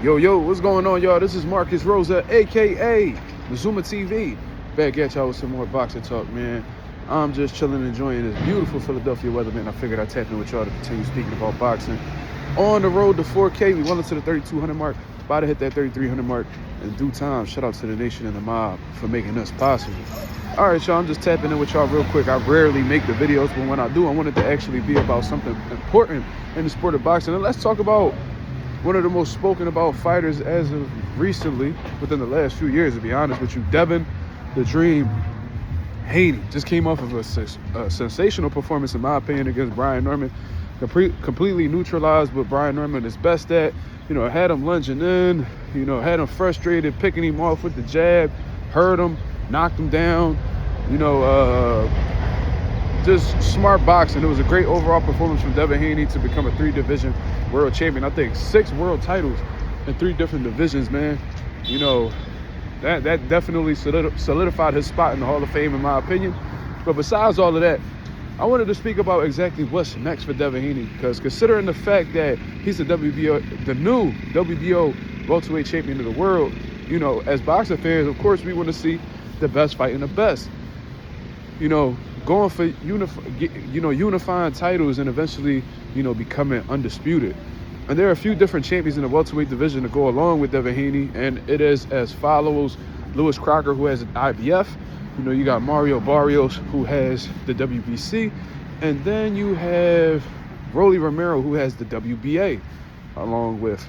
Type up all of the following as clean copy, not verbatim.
Yo, what's going on, y'all? This is Marcus Rosa, a.k.a. Mazuma TV. Back at y'all with some more boxing talk, man. I'm just chilling, enjoying this beautiful Philadelphia weather, man. I figured I'd tap in with y'all to continue speaking about boxing. On the road to 4K, we well into the 3,200 mark. About to hit that 3,300 mark in due time. Shout out to the nation and the mob for making this possible. All right, y'all, I'm just tapping in with y'all real quick. I rarely make the videos, but when I do, I want it to actually be about something important in the sport of boxing. And let's talk about one of the most spoken about fighters as of recently, within the last few years, to be honest with you. Devin the Dream Haney just came off of a sensational performance, in my opinion, against Brian Norman. Completely neutralized what Brian Norman is best at. Had him lunging in, had him frustrated, picking him off with the jab, hurt him, knocked him down, just smart boxing. It was a great overall performance from Devin Haney to become a 3-division world champion. I think 6 world titles in 3 different divisions, man. That definitely solidified his spot in the Hall of Fame, in my opinion. But besides all of that, I wanted to speak about exactly what's next for Devin Haney, because considering the fact that he's the new WBO welterweight champion of the world, as boxing fans, of course, we want to see the best fighting the best. Going for unifying titles and eventually, becoming undisputed. And there are a few different champions in the welterweight division to go along with Devin Haney, and it is as follows: Lewis Crocker, who has an IBF. You got Mario Barrios, who has the WBC, and then you have Rolly Romero, who has the WBA, along with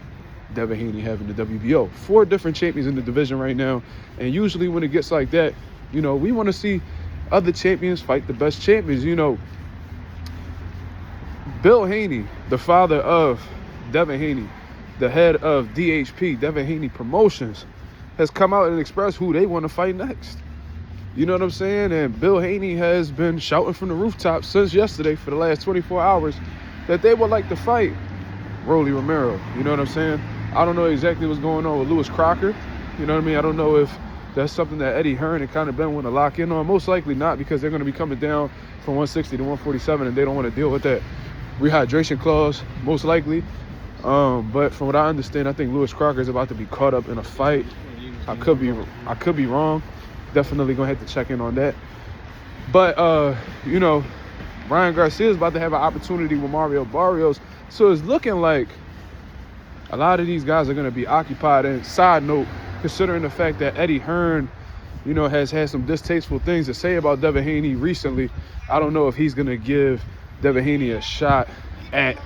Devin Haney having the WBO. 4 different champions in the division right now, and usually when it gets like that, we want to see other champions fight the best champions. Bill Haney, the father of Devin Haney, the head of DHP, Devin Haney Promotions, has come out and expressed who they want to fight next. You know what I'm saying? And Bill Haney has been shouting from the rooftops since yesterday for the last 24 hours that they would like to fight Rolly Romero. You know what I'm saying? I don't know exactly what's going on with Lewis Crocker. You know what I mean? I don't know if that's something that Eddie Hearn and kind of Ben want to lock in on. Most likely not, because they're going to be coming down from 160 to 147, and they don't want to deal with that rehydration clause, most likely. But from what I understand, I think Lewis Crocker is about to be caught up in a fight. I could be wrong. Definitely gonna have to check in on that. But Ryan Garcia is about to have an opportunity with Mario Barrios, so it's looking like a lot of these guys are gonna be occupied. And side note, considering the fact that Eddie Hearn, has had some distasteful things to say about Devin Haney recently, I don't know if he's gonna give Devin Haney a shot at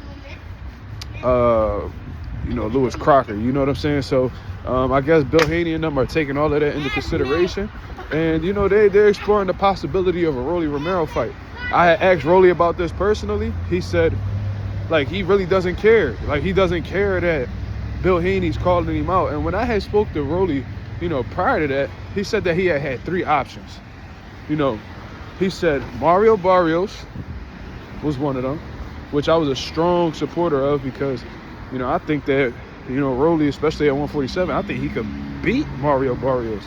Lewis Crocker. You know what I'm saying? So I guess Bill Haney and them are taking all of that into consideration. And, they're exploring the possibility of a Rolly Romero fight. I had asked Rolly about this personally. He said, he really doesn't care. He doesn't care that Bill Haney's calling him out. And when I had spoke to Rolly, prior to that, he said that he had 3 options. He said Mario Barrios was one of them, which I was a strong supporter of, because, I think that, Rolly, especially at 147, I think he could beat Mario Barrios.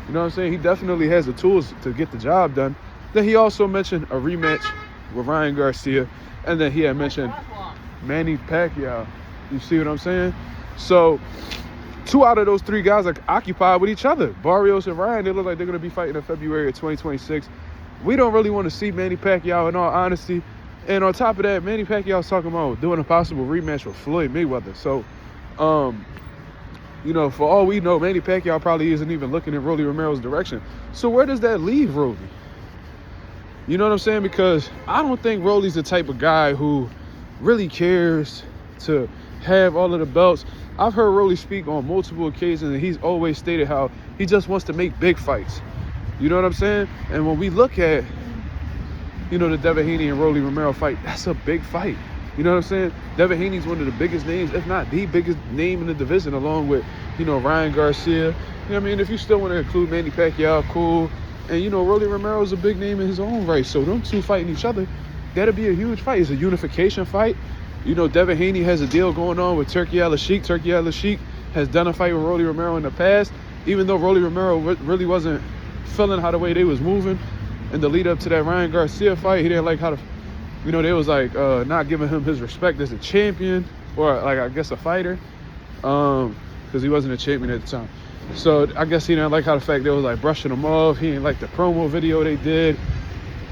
You know what I'm saying? He definitely has the tools to get the job done. Then he also mentioned a rematch with Ryan Garcia, and then he had mentioned Manny Pacquiao. You see what I'm saying? So 2 out of those 3 guys are occupied with each other. Barrios and Ryan, they look like they're going to be fighting in February of 2026. We don't really want to see Manny Pacquiao, in all honesty. And on top of that, Manny Pacquiao's talking about doing a possible rematch with Floyd Mayweather. So, for all we know, Manny Pacquiao probably isn't even looking in Rolly Romero's direction. So where does that leave Rolly? You know what I'm saying? Because I don't think Rolly's the type of guy who really cares to have all of the belts. I've heard Rolly speak on multiple occasions, and he's always stated how he just wants to make big fights. You know what I'm saying? And when we look at, the Devin Haney and Rolly Romero fight, that's a big fight. You know what I'm saying? Devin Haney's one of the biggest names, if not the biggest name in the division, along with, Ryan Garcia. If you still want to include Manny Pacquiao, cool. And, Rolly Romero's a big name in his own right. So them 2 fighting each other, that'll be a huge fight. It's a unification fight. Devin Haney has a deal going on with Turki Al-Sheikh. Turki Al-Sheikh has done a fight with Rolly Romero in the past, even though Rolly Romero really wasn't feeling how the way they was moving in the lead up to that Ryan Garcia fight. He didn't like how they was not giving him his respect as a champion, or I guess a fighter. because he wasn't a champion at the time. So I guess he didn't like how the fact they was like brushing him off. He didn't like the promo video they did.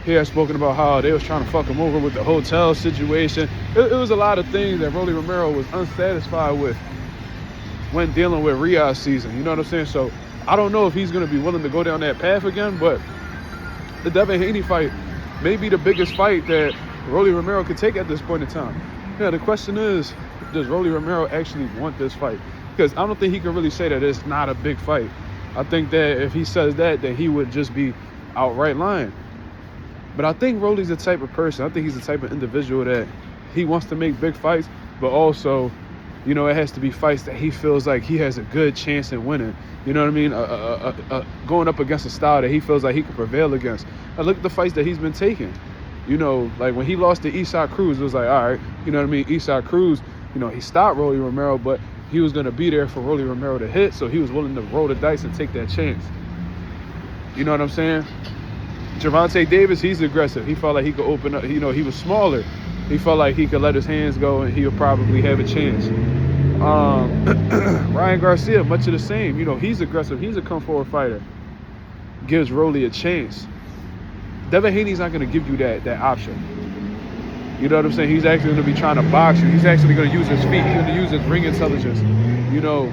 He had spoken about how they was trying to fuck him over with the hotel situation. It was a lot of things that Rolly Romero was unsatisfied with when dealing with Riyadh's season. You know what I'm saying? So I don't know if he's going to be willing to go down that path again, but the Devin Haney fight may be the biggest fight that Rolly Romero could take at this point in time. Yeah, the question is, does Rolly Romero actually want this fight? Because I don't think he can really say that it's not a big fight. I think that if he says that, then he would just be outright lying. But I think Rolly's the type of person, I think he's the type of individual that he wants to make big fights, but also, you know, it has to be fights that he feels like he has a good chance in winning. You know what I mean? Going up against a style that he feels like he could prevail against. And look at the fights that he's been taking. You know, like when he lost to Eastside Cruz, it was like, all right, you know what I mean? Eastside Cruz, you know, he stopped Rolly Romero, but he was going to be there for Rolly Romero to hit, so he was willing to roll the dice and take that chance. You know what I'm saying? Gervonta Davis, he's aggressive. He felt like he could open up. You know, he was smaller. He felt like he could let his hands go and he would probably have a chance. Ryan Garcia, much of the same. You know, he's aggressive. He's a come-forward fighter. Gives Rolly a chance. Devin Haney's not going to give you that option. You know what I'm saying? He's actually going to be trying to box you. He's actually going to use his feet. He's going to use his ring intelligence. You know,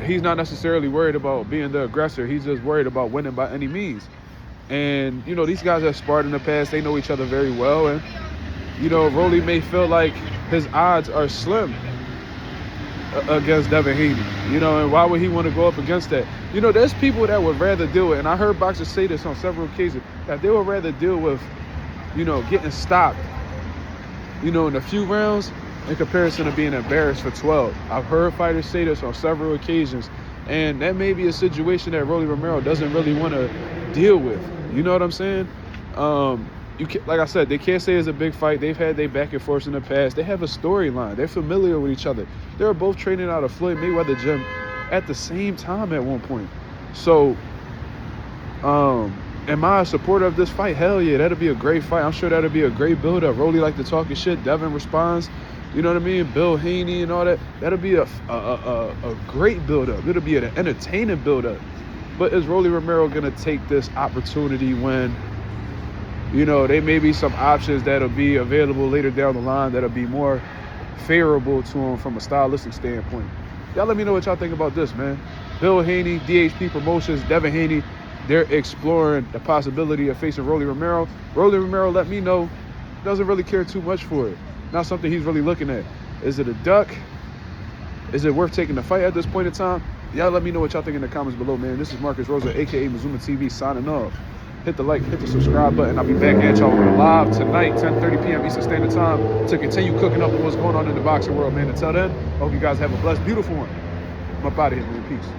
he's not necessarily worried about being the aggressor. He's just worried about winning by any means. And, you know, these guys have sparred in the past. They know each other very well. And, you know, Rolly may feel like his odds are slim against Devin Haney. You know, and why would he want to go up against that? You know, there's people that would rather deal with, and I heard boxers say this on several occasions, that they would rather deal with, you know, getting stopped, you know, in a few rounds in comparison to being embarrassed for 12. I've heard fighters say this on several occasions, and that may be a situation that Rolly Romero doesn't really want to deal with. You know what I'm saying? Like I said, they can't say it's a big fight. They've had their back and forth in the past. They have a storyline. They're familiar with each other. They were both training out of Floyd Mayweather gym at the same time at one point. So, am I a supporter of this fight? Hell yeah, that'll be a great fight. I'm sure that'll be a great build-up. Rolly like to talk his shit. Devin responds. You know what I mean? Bill Haney and all that. That'll be a great build-up. It'll be an entertaining build-up. But is Rolly Romero going to take this opportunity when, you know, there may be some options that'll be available later down the line that'll be more favorable to him from a stylistic standpoint? Y'all let me know what y'all think about this, man. Bill Haney, DHP Promotions, Devin Haney, they're exploring the possibility of facing Rolly Romero. Rolly Romero, let me know, doesn't really care too much for it. Not something he's really looking at. Is it a duck? Is it worth taking the fight at this point in time? Y'all let me know what y'all think in the comments below, man. This is Marcus Rosa, a.k.a. Mazuma TV, signing off. Hit the like, hit the subscribe button. I'll be back at y'all with a live tonight, 10:30 p.m. Eastern Standard Time, to continue cooking up with what's going on in the boxing world, man. Until then, I hope you guys have a blessed, beautiful one. I'm up out of here, man. Peace.